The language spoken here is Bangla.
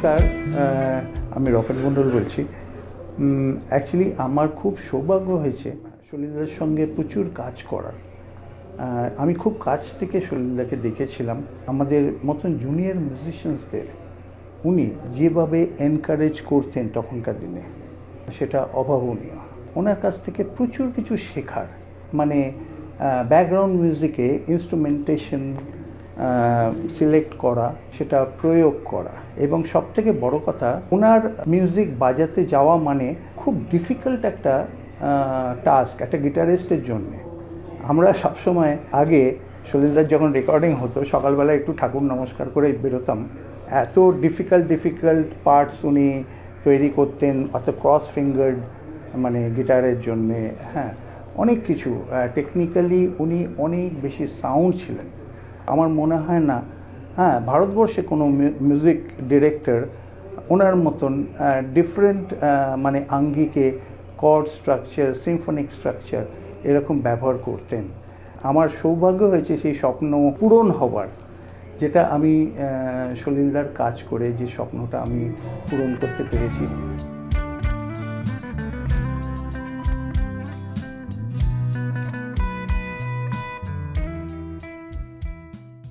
নমস্কার, আমি রকেট মণ্ডল বলছি। অ্যাকচুয়ালি আমার খুব সৌভাগ্য হয়েছে সলিলদার সঙ্গে প্রচুর কাজ করার। আমি খুব কাছ থেকে সলিলদাকে দেখেছিলাম। আমাদের মতন জুনিয়র মিউজিশিয়ানসদের উনি যেভাবে এনকারেজ করতেন তখনকার দিনে, সেটা অভাবনীয়। ওনার কাছ থেকে প্রচুর কিছু শেখার, মানে ব্যাকগ্রাউন্ড মিউজিকে ইনস্ট্রুমেন্টেশন সিলেক্ট করা, সেটা প্রয়োগ করা, এবং সবথেকে বড় কথা, ওনার মিউজিক বাজাতে যাওয়া মানে খুব ডিফিকাল্ট একটা টাস্ক একটা গিটারিস্টের জন্যে। আমরা সবসময় আগে সলিলদার যখন রেকর্ডিং হতো সকালবেলা একটু ঠাকুর নমস্কার করে বেরোতাম। এত ডিফিকাল্ট পার্টস উনি তৈরি করতেন, অর্থাৎ ক্রস ফিঙ্গার্ড, মানে গিটারের জন্যে। হ্যাঁ, অনেক কিছু টেকনিক্যালি উনি অনেক বেশি সাউন্ড ছিলেন। আমার মনে হয় না ভারতবর্ষে কোনো মিউজিক ডিরেক্টর ওনার মতন ডিফারেন্ট মানে আঙ্গিকে কর্ড স্ট্রাকচার, সিম্ফনিক স্ট্রাকচার এরকম ব্যবহার করতেন। আমার সৌভাগ্য হয়েছে সেই স্বপ্ন পূরণ হবার, যেটা আমি সলিলদার কাজ করে যে স্বপ্নটা আমি পূরণ করতে পেরেছি।